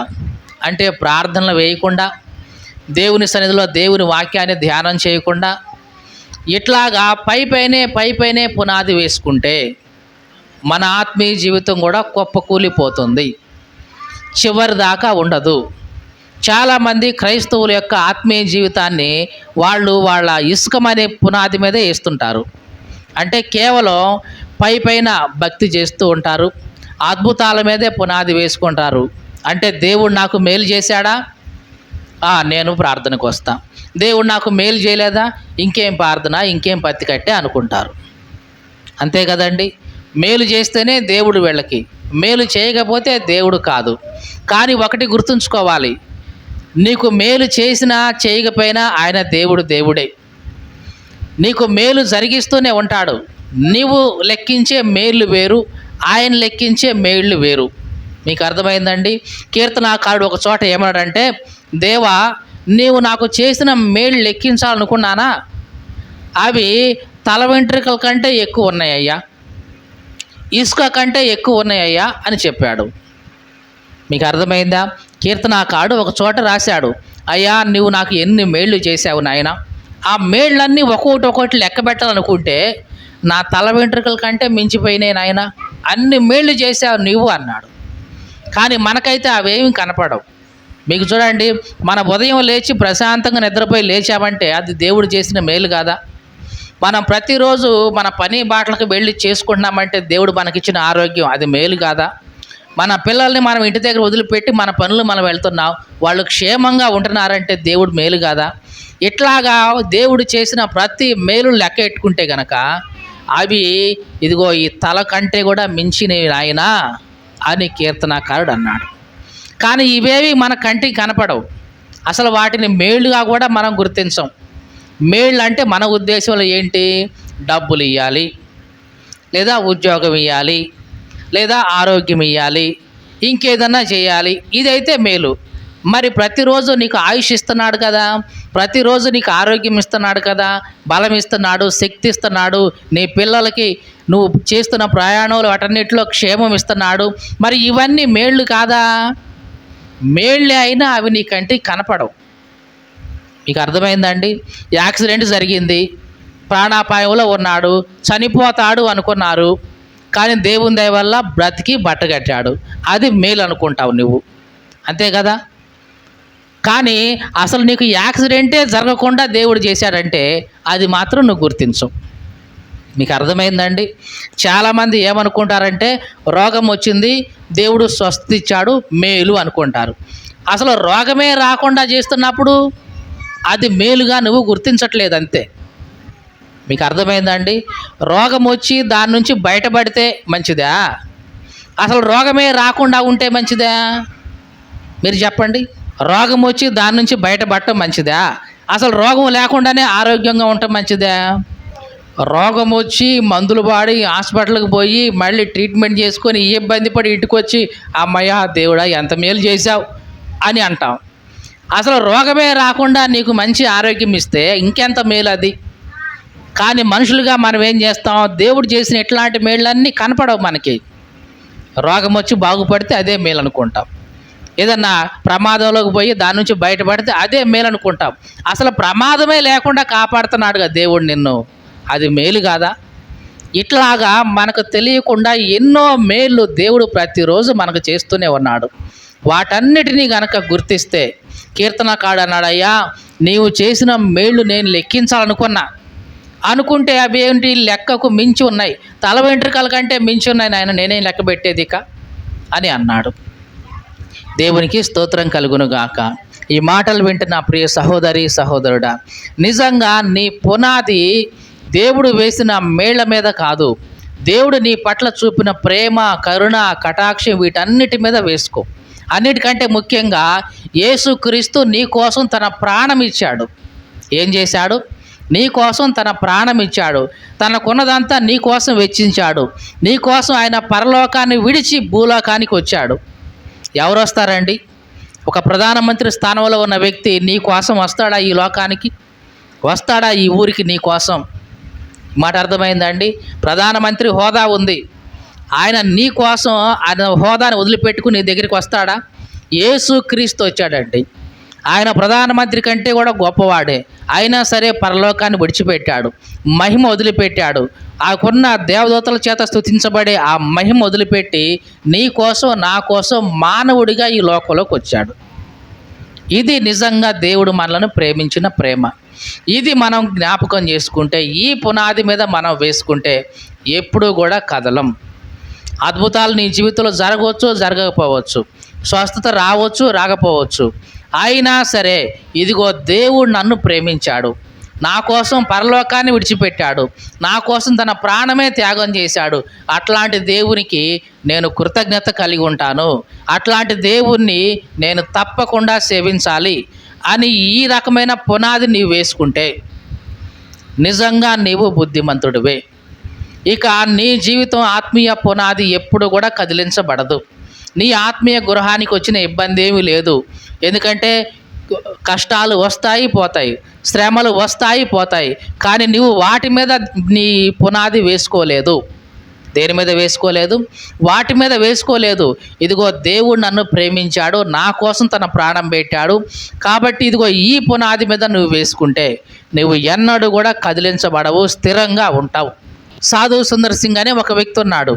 అంటే ప్రార్థనలు వేయకుండా, దేవుని సన్నిధిలో దేవుని వాక్యాన్ని ధ్యానం చేయకుండా, ఇట్లాగా పైపైనే పునాది వేసుకుంటే మన ఆత్మీయ జీవితం కూడా కుప్పకూలిపోతుంది, చివరి దాకా ఉండదు. చాలామంది క్రైస్తవుల యొక్క ఆత్మీయ జీవితాన్ని వాళ్ళ ఇసుకమనే పునాది మీదే వేస్తుంటారు. అంటే కేవలం పైన భక్తి చేస్తూ ఉంటారు, అద్భుతాల మీదే పునాది వేసుకుంటారు. అంటే దేవుడు నాకు మేలు చేశాడా, నేను ప్రార్థనకు వస్తా. దేవుడు నాకు మేలు చేయలేదా, ఇంకేం ప్రార్థన, ఇంకేం పత్తి కట్టే అనుకుంటారు. అంతే కదండి. మేలు చేస్తేనే దేవుడు వీళ్ళకి, మేలు చేయకపోతే దేవుడు కాదు. కానీ ఒకటి గుర్తుంచుకోవాలి, నీకు మేలు చేసినా చేయకపోయినా ఆయన దేవుడే. నీకు మేలు జరిగిస్తూనే ఉంటాడు. నీవు లెక్కించే మేళ్ళు వేరు, ఆయన లెక్కించే మేళ్ళు వేరు. మీకు అర్థమైందండి? కీర్తనాకారుడు ఒక చోట ఏమన్నాడంటే, దేవా నీవు నాకు చేసిన మేళ్ళు లెక్కించాలనుకున్నానా, అవి తల వెంట్రుకల కంటే ఎక్కువ ఉన్నాయ్యా, ఇసుక కంటే ఎక్కువ ఉన్నాయ్యా అని చెప్పాడు. మీకు అర్థమైందా? కీర్తనాకారుడు ఒక చోట రాశాడు, అయ్యా నువ్వు నాకు ఎన్ని మేళ్ళు చేశావు నాయన, ఆ మేళ్ళన్నీ ఒక్కొక్కటి లెక్క పెట్టాలనుకుంటే నా తల వెంట్రుకల కంటే మించిపోయినాయి నాయన, అన్ని మేళ్ళు చేశావు నువ్వు అన్నాడు. కానీ మనకైతే అవేమి కనపడవు. మీకు చూడండి, మన ఉదయం లేచి ప్రశాంతంగా నిద్రపోయి లేచామంటే అది దేవుడు చేసిన మేలు కాదా? మనం ప్రతిరోజు మన పని బాటలకు వెళ్ళి చేసుకుంటున్నామంటే దేవుడు మనకిచ్చిన ఆరోగ్యం అది మేలు కాదా? మన పిల్లల్ని మనం ఇంటి దగ్గర వదిలిపెట్టి మన పనులు మనం వెళ్తున్నాం, వాళ్ళు క్షేమంగా ఉంటున్నారంటే దేవుడు మేలు కాదా? ఇట్లాగా దేవుడు చేసిన ప్రతి మేలు లెక్క ఎట్టుకుంటే గనక అవి ఇదిగో ఈ తల కంటే కూడా మించినవి నాయనా అని కీర్తనాకారుడు అన్నాడు. కానీ ఇవేవి మన కంటికి కనపడవు, అసలు వాటిని మేళ్ళుగా కూడా మనం గుర్తించం. మేళ్ళు అంటే మన ఉద్దేశంలో ఏంటి? డబ్బులు ఇవ్వాలి, లేదా ఉద్యోగం ఇవ్వాలి, లేదా ఆరోగ్యం ఇవ్వాలి, ఇంకేదన్నా చేయాలి, ఇదైతే మేలు. మరి ప్రతిరోజు నీకు ఆయుష్ ఇస్తున్నాడు కదా, ప్రతిరోజు నీకు ఆరోగ్యం ఇస్తున్నాడు కదా, బలం ఇస్తున్నాడు, శక్తి ఇస్తున్నాడు, నీ పిల్లలకి నువ్వు చేస్తున్న ప్రయాణాలు వాటన్నిటిలో క్షేమం ఇస్తున్నాడు. మరి ఇవన్నీ మేళ్ళు కాదా? మేళ్ళే అయినా అవి నీ కంటికి కనపడవు. మీకు అర్థమైందండి? యాక్సిడెంట్ జరిగింది, ప్రాణాపాయంలో ఉన్నాడు, చనిపోతాడు అనుకున్నారు, కానీ దేవుని దయ వల్ల బ్రతికి బట్టగట్టాడు, అది మేలు అనుకుంటావు నువ్వు, అంతే కదా? కానీ అసలు నీకు యాక్సిడెంటే జరగకుండా దేవుడు చేశాడంటే అది మాత్రం నువ్వు గుర్తించవు. మీకు అర్థమైందండి? చాలామంది ఏమనుకుంటారంటే రోగం వచ్చింది, దేవుడు స్వస్థత ఇచ్చాడు, మేలు అనుకుంటారు. అసలు రోగమే రాకుండా చేస్తున్నప్పుడు అది మేలుగా నువ్వు గుర్తించట్లేదు, అంతే. మీకు అర్థమైందండి? రోగం వచ్చి దాని నుంచి బయటపడితే మంచిదా, అసలు రోగమే రాకుండా ఉంటే మంచిదా? మీరు చెప్పండి. రోగం వచ్చి దాని నుంచి బయటపడటం మంచిదా, అసలు రోగం లేకుండానే ఆరోగ్యంగా ఉండటం మంచిదా? రోగం వచ్చి మందులు వాడి హాస్పిటల్కి పోయి మళ్ళీ ట్రీట్మెంట్ చేసుకొని ఈ ఇబ్బంది పడి ఇంటికి వచ్చి అమ్మయ్య దేవుడా ఎంత మేలు చేశావు అని అంటాం. అసలు రోగమే రాకుండా నీకు మంచి ఆరోగ్యం ఇస్తే ఇంకెంత మేలు అది. కానీ మనుషులుగా మనం ఏం చేస్తాం, దేవుడు చేసిన ఇట్లాంటి మేళ్ళన్నీ కనపడవు మనకి. రోగం వచ్చి బాగుపడితే అదే మేలు అనుకుంటాం, ఏదన్నా ప్రమాదంలోకి పోయి దాని నుంచి బయటపడితే అదే మేలు అనుకుంటాం. అసలు ప్రమాదమే లేకుండా కాపాడుతున్నాడుగా దేవుడు నిన్ను, అది మేలు కాదా? ఇట్లాగా మనకు తెలియకుండా ఎన్నో మేళ్ళు దేవుడు ప్రతిరోజు మనకు చేస్తూనే ఉన్నాడు. వాటన్నిటినీ గనక గుర్తిస్తే, కీర్తనకాడు అన్నాడు, అయ్యా నీవు చేసిన మేళ్ళు నేను లెక్కించాలనుకున్నా, అనుకుంటే అవి ఏంటి లెక్కకు మించి ఉన్నాయి, తల వెంట్రుకల కంటే మించి ఉన్నాయి నాయన, నేనేం లెక్క పెట్టేది ఇక అని అన్నాడు. దేవునికి స్తోత్రం కలుగునుగాక. ఈ మాటలు వింటున్న ప్రియ సహోదరి సహోదరుడా, నిజంగా నీ పునాది దేవుడు వేసిన మేళ్ల మీద కాదు, దేవుడు నీ పట్ల చూపిన ప్రేమ, కరుణ, కటాక్షం వీటన్నిటి మీద వేసుకో. అన్నిటికంటే ముఖ్యంగా యేసుక్రీస్తు నీ కోసం తన ప్రాణం ఇచ్చాడు. ఏం చేశాడు? నీ కోసం తన ప్రాణం ఇచ్చాడు, తనకున్నదంతా నీ కోసం వెచ్చించాడు. నీ కోసం ఆయన పరలోకాన్ని విడిచి భూలోకానికి వచ్చాడు. ఎవరు వస్తారండి? ఒక ప్రధానమంత్రి స్థానంలో ఉన్న వ్యక్తి నీ కోసం వస్తాడా? ఈ లోకానికి వస్తాడా? ఈ ఊరికి నీ కోసం? మాట అర్థమైందండి? ప్రధానమంత్రి హోదా ఉంది, ఆయన నీ కోసం ఆయన హోదాని వదిలిపెట్టుకుని నీ దగ్గరికి వస్తాడా? యేసుక్రీస్తు వచ్చాడండి. ఆయన ప్రధానమంత్రి కంటే కూడా గొప్పవాడే, అయినా సరే పరలోకాన్ని విడిచిపెట్టాడు, మహిమ వదిలిపెట్టాడు. ఆకున్న దేవదూతల చేత స్తుతించబడే ఆ మహిమ వదిలిపెట్టి నీ కోసం నా కోసం మానవుడిగా ఈ లోకంలోకి వచ్చాడు. ఇది నిజంగా దేవుడు మనలను ప్రేమించిన ప్రేమ. ఇది మనం జ్ఞాపకం చేసుకుంటే, ఈ పునాది మీద మనం వేసుకుంటే ఎప్పుడూ కూడా కదలం. అద్భుతాలు నీ జీవితంలో జరగవచ్చు, జరగకపోవచ్చు, స్వస్థత రావచ్చు, రాకపోవచ్చు, అయినా సరే ఇదిగో దేవుడు నన్ను ప్రేమించాడు, నా కోసం పరలోకాన్ని విడిచిపెట్టాడు, నా కోసం తన ప్రాణమే త్యాగం చేశాడు, అట్లాంటి దేవునికి నేను కృతజ్ఞత కలిగి ఉంటాను, అట్లాంటి దేవుణ్ణి నేను తప్పకుండా సేవించాలి అని ఈ రకమైన పునాది నీవు వేసుకుంటే నిజంగా నీవు బుద్ధిమంతుడివే. ఇక నీ జీవితం ఆత్మీయ పునాది ఎప్పుడు కూడా కదిలించబడదు. నీ ఆత్మీయ గృహానికి వచ్చిన ఇబ్బంది ఏమీ లేదు. ఎందుకంటే కష్టాలు వస్తాయి పోతాయి, శ్రమలు వస్తాయి పోతాయి, కానీ నువ్వు వాటి మీద నీ పునాది వేసుకోలేదు. దేని మీద వేసుకోలేదు? వాటి మీద వేసుకోలేదు. ఇదిగో దేవుడు నన్ను ప్రేమించాడు, నా కోసం తన ప్రాణం పెట్టాడు, కాబట్టి ఇదిగో ఈ పునాది మీద నువ్వు వేసుకుంటే నువ్వు ఎన్నడూ కూడా కదిలించబడవు, స్థిరంగా ఉంటావు. సాధు సుందర్ సింగ్ అనే ఒక వ్యక్తి ఉన్నాడు.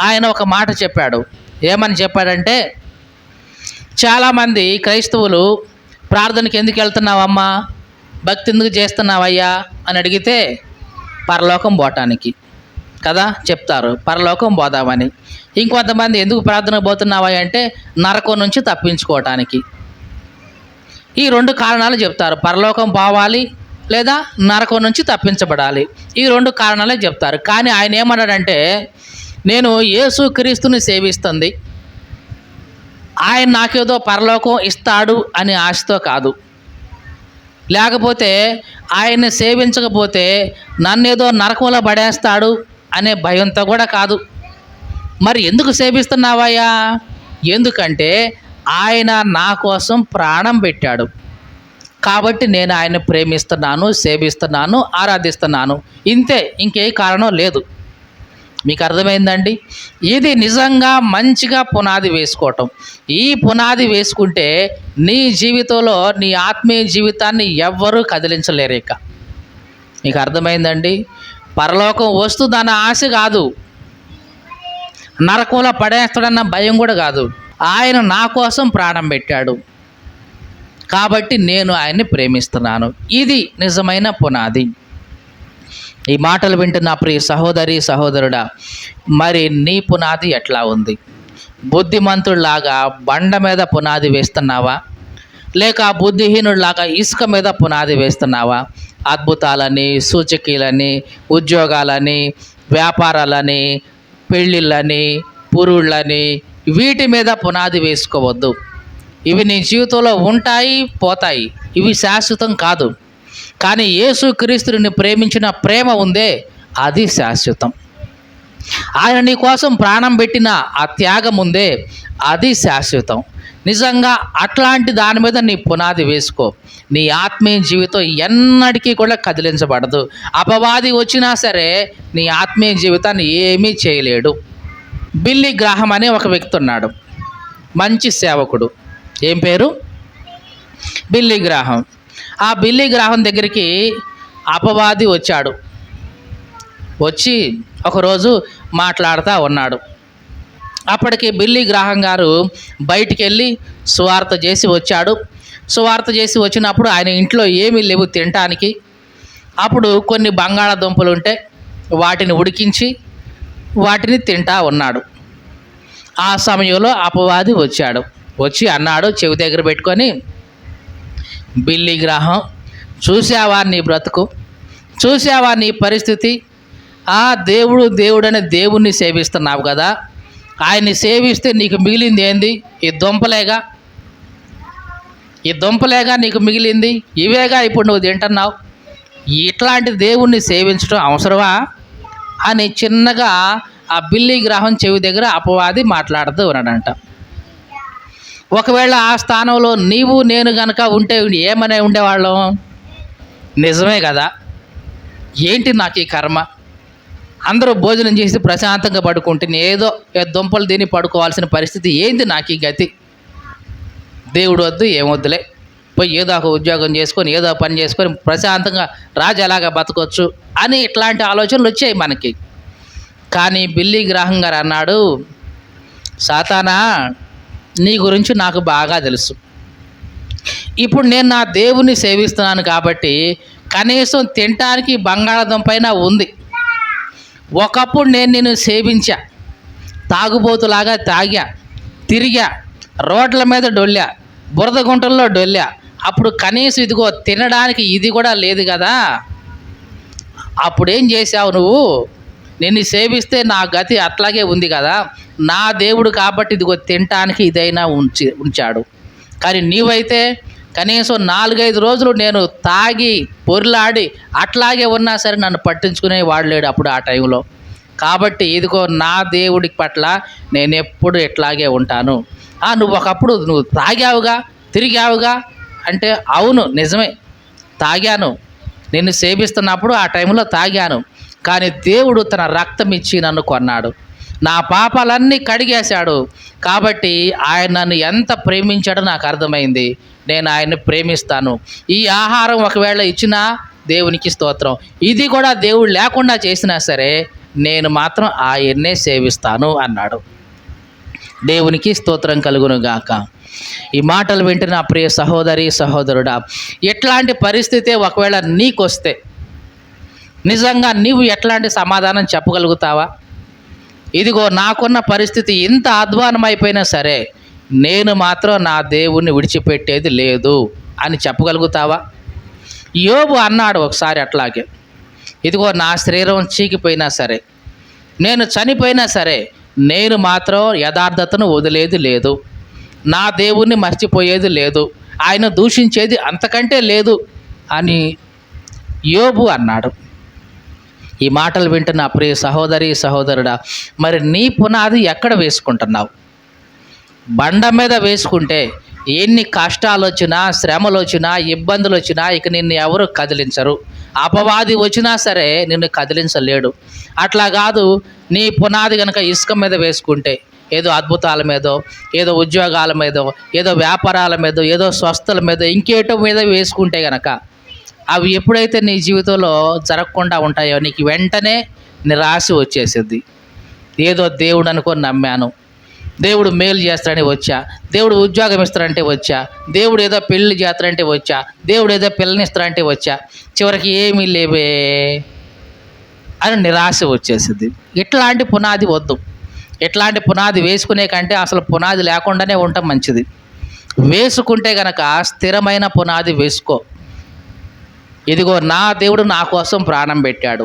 ఆయన ఒక మాట చెప్పాడు. ఏమని చెప్పాడంటే, చాలామంది క్రైస్తవులు ప్రార్థనకి ఎందుకు వెళ్తున్నావమ్మా, భక్తి ఎందుకు చేస్తున్నావయ్యా అని అడిగితే పరలోకం పోవటానికి కదా చెప్తారు, పరలోకం పోదామని. ఇంకొంతమంది ఎందుకు ప్రార్థనకు పోతున్నావా అంటే నరకం నుంచి తప్పించుకోవటానికి. ఈ రెండు కారణాలు చెప్తారు, పరలోకం పోవాలి లేదా నరకం నుంచి తప్పించబడాలి. ఈ రెండు కారణాలే చెప్తారు. కానీ ఆయన ఏమన్నాడంటే, నేను యేసుక్రీస్తుని సేవిస్తుంది ఆయన నాకేదో పరలోకం ఇస్తాడు అని ఆశతో కాదు, లేకపోతే ఆయన్ని సేవించకపోతే నన్నేదో నరకంలో పడేస్తాడు అనే భయంతో కూడా కాదు. మరి ఎందుకు సేవిస్తున్నావయ్యా? ఎందుకంటే ఆయన నా కోసం ప్రాణం పెట్టాడు కాబట్టి నేను ఆయన ప్రేమిస్తున్నాను, సేవిస్తున్నాను, ఆరాధిస్తున్నాను. ఇంతే, ఇంకే కారణం లేదు. మీకు అర్థమైందండి? ఇది నిజంగా మంచిగా పునాది వేసుకోవటం. ఈ పునాది వేసుకుంటే నీ జీవితంలో నీ ఆత్మీయ జీవితాన్ని ఎవ్వరూ కదిలించలేరు. ఇక మీకు అర్థమైందండి? పరలోకం వస్తుందన్న ఆశ కాదు, నరకంలో పడేస్తాడన్న భయం కూడా కాదు. ఆయన నా కోసం ప్రాణం పెట్టాడు కాబట్టి నేను ఆయన్ని ప్రేమిస్తున్నాను. ఇది నిజమైన పునాది. ఈ మాటలు వింటున్న ప్రియ సహోదరి సహోదరుడా, మరి నీ పునాది ఎట్లా ఉంది? బుద్ధిమంతుడిలాగా బండ మీద పునాది వేస్తున్నావా, లేక బుద్ధిహీనుడిలాగా ఇసుక మీద పునాది వేస్తున్నావా? అద్భుతాలని, సూచకీలని, ఉద్యోగాలని, వ్యాపారాలని, పెళ్ళిళ్ళని, పురుళ్ళని, వీటి మీద పునాది వేసుకోవద్దు. ఇవి నీ జీవితంలో ఉంటాయి, పోతాయి. ఇవి శాశ్వతం కాదు. కానీ యేసుక్రీస్తుని ప్రేమించిన ప్రేమ ఉందే, అది శాశ్వతం. ఆయన నీ కోసం ప్రాణం పెట్టిన ఆ త్యాగం ఉందే, అది శాశ్వతం. నిజంగా అట్లాంటి దాని మీద నీ పునాది వేసుకో. నీ ఆత్మీయ జీవితం ఎన్నటికీ కూడా కదిలించబడదు. అపవాది వచ్చినా సరే నీ ఆత్మీయ జీవితాన్ని ఏమీ చేయలేడు. బిల్లీ గ్రాహం అనే ఒక వ్యక్తి ఉన్నాడు, మంచి సేవకుడు. ఏం పేరు? Billy Graham. ఆ బిల్లీ గ్రాహం దగ్గరికి అపవాది వచ్చాడు. వచ్చి ఒకరోజు మాట్లాడుతూ ఉన్నాడు. అప్పటికి బిల్లీ గ్రాహం గారు బయటికి వెళ్ళి సువార్త చేసి వచ్చాడు. సువార్త చేసి వచ్చినప్పుడు ఆయన ఇంట్లో ఏమీ లేవు తినటానికి. అప్పుడు కొన్ని బంగాళాదుంపలు ఉంటే వాటిని ఉడికించి వాటిని తింటా ఉన్నాడు. ఆ సమయంలో అపవాది వచ్చాడు. వచ్చి అన్నాడు చెవి దగ్గర పెట్టుకొని, బిల్లీ గ్రాహం, చూసావా నీ బ్రతుకు, చూసావా నీ పరిస్థితి? ఆ దేవుడు దేవుడనే దేవుణ్ణి సేవిస్తున్నావు కదా, ఆయన్ని సేవిస్తే నీకు మిగిలింది ఏంది? ఈ దుంపలేగా నీకు మిగిలింది, ఇవేగా ఇప్పుడు నువ్వు తింటున్నావు. ఇట్లాంటి దేవుణ్ణి సేవించడం అవసరమా అని చిన్నగా ఆ బిల్లీ గ్రాహం చెవి దగ్గర అపవాది మాట్లాడుతూ ఉన్నాడంట. ఒకవేళ ఆ స్థానంలో నీవు నేను గనక ఉంటే ఏమనే ఉండేవాళ్ళం? నిజమే కదా, ఏంటి నాకు ఈ కర్మ, అందరూ భోజనం చేసి ప్రశాంతంగా పడుకుంటే ఏదో దుంపలు తిని పడుకోవాల్సిన పరిస్థితి ఏంది, నాకు ఈ గతి, దేవుడు వద్దు ఏమొద్దులే, పోయి ఏదో ఒక ఉద్యోగం చేసుకొని ఏదో పని చేసుకొని ప్రశాంతంగా రాజు ఎలాగా బతకొచ్చు అని ఇట్లాంటి ఆలోచనలు వచ్చాయి మనకి. కానీ బిల్లీ గ్రాహం గారు అన్నాడు, సాతానా, నీ గురించి నాకు బాగా తెలుసు. ఇప్పుడు నేను నా దేవుణ్ణి సేవిస్తున్నాను కాబట్టి కనీసం తినటానికి బంగాళాదుంపైన ఉంది. ఒకప్పుడు నేను నిన్ను సేవించా, తాగుబోతులాగా తాగా, తిరిగా, రోడ్ల మీద డొల్లా, బురద గుంటల్లో డొల్లా. అప్పుడు కనీసం ఇదిగో తినడానికి ఇది కూడా లేదు కదా, అప్పుడేం చేశావు నువ్వు? నిన్ను సేవిస్తే నా గతి అట్లాగే ఉంది కదా, నా దేవుడు కాబట్టి ఇదిగో తినటానికి ఇదైనా ఉంచాడు. కానీ నీవైతే కనీసం 4-5 రోజులు నేను తాగి పొర్లాడి అట్లాగే ఉన్నా సరే నన్ను పట్టించుకునే వాడు లేడు అప్పుడు ఆ టైంలో. కాబట్టి ఇదిగో నా దేవుడి పట్ల నేను ఎప్పుడు ఇట్లాగే ఉంటాను. నువ్వు ఒకప్పుడు నువ్వు తాగావుగా, తిరిగావుగా అంటే అవును నిజమే, తాగాను, నిన్ను సేవిస్తున్నప్పుడు ఆ టైంలో తాగాను. కానీ దేవుడు తన రక్తం ఇచ్చి నన్ను కొన్నాడు, నా పాపాలన్నీ కడిగేశాడు. కాబట్టి ఆయన నన్ను ఎంత ప్రేమించాడో నాకు అర్థమైంది. నేను ఆయన్ని ప్రేమిస్తాను. ఈ ఆహారం ఒకవేళ ఇచ్చినా దేవునికి స్తోత్రం, ఇది కూడా దేవుడు లేకుండా చేసినా సరే నేను మాత్రం ఆయన్నే సేవిస్తాను అన్నాడు. దేవునికి స్తోత్రం కలుగును గాక. ఈ మాటలు వింటున్న ప్రియ సహోదరి సహోదరుడా, ఎట్లాంటి పరిస్థితి ఒకవేళ నీకొస్తే నిజంగా నీవు ఎట్లాంటి సమాధానం చెప్పగలుగుతావా? ఇదిగో నాకున్న పరిస్థితి ఇంత అధ్వానమైపోయినా సరే నేను మాత్రం నా దేవుణ్ణి విడిచిపెట్టేది లేదు అని చెప్పగలుగుతావా? యోబు అన్నాడు ఒకసారి అట్లాగే, ఇదిగో నా శరీరం చీకిపోయినా సరే, నేను చనిపోయినా సరే నేను మాత్రం యథార్థతను వదిలేది లేదు, నా దేవుణ్ణి మర్చిపోయేది లేదు, ఆయన దూషించేది అంతకంటే లేదు అని యోబు అన్నాడు. ఈ మాటలు వింటున్న ప్రియ సహోదరి సహోదరుడా, మరి నీ పునాది ఎక్కడ వేసుకుంటున్నావు? బండ మీద వేసుకుంటే ఎన్ని కష్టాలు వచ్చినా, శ్రమలు వచ్చినా, ఇబ్బందులు వచ్చినా ఇక నిన్ను ఎవరు కదిలించరు. అపవాది వచ్చినా సరే నిన్ను కదిలించలేడు. అట్లా కాదు, నీ పునాది కనుక ఇసుక మీద వేసుకుంటే, ఏదో అద్భుతాల మీదో, ఏదో ఉద్యోగాల మీదో, ఏదో వ్యాపారాల మీదో, ఏదో స్వస్థల మీదో, ఇంకేటో మీద వేసుకుంటే గనక అవి ఎప్పుడైతే నీ జీవితంలో జరగకుండా ఉంటాయో నీకు వెంటనే నిరాశ వచ్చేసిద్ది. ఏదో దేవుడు అనుకొని నమ్మాను, దేవుడు మేలు చేస్తాడని వచ్చా, దేవుడు ఉద్యోగం ఇస్తాడంటే వచ్చా, దేవుడు ఏదో పెళ్లి చేస్తాడంటే వచ్చా, దేవుడు ఏదో పిల్లనిస్తాడంటే వచ్చా, చివరికి ఏమీ లేవే అని నిరాశ వచ్చేసింది. ఇట్లాంటి పునాది వద్దు. ఇట్లాంటి పునాది వేసుకునే కంటే అసలు పునాది లేకుండానే ఉండటం మంచిది. వేసుకుంటే గనక స్థిరమైన పునాది వేసుకో. ఇదిగో నా దేవుడు నా కోసం ప్రాణం పెట్టాడు,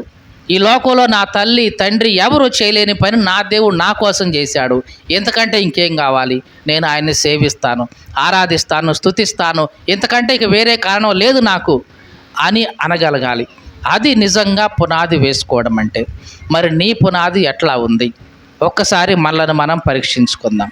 ఈ లోకంలో నా తల్లి తండ్రి ఎవరు చేయలేని పని నా దేవుడు నా కోసం చేశాడు, ఎంతకంటే ఇంకేం కావాలి? నేను ఆయన్ని సేవిస్తాను, ఆరాధిస్తాను, స్తుతిస్తాను, ఎంతకంటే ఇక వేరే కారణం లేదు నాకు అని అనగలగాలి. అది నిజంగా పునాది వేసుకోవడం అంటే. మరి నీ పునాది ఎట్లా ఉంది? ఒక్కసారి మనల్ని మనం పరీక్షించుకుందాం.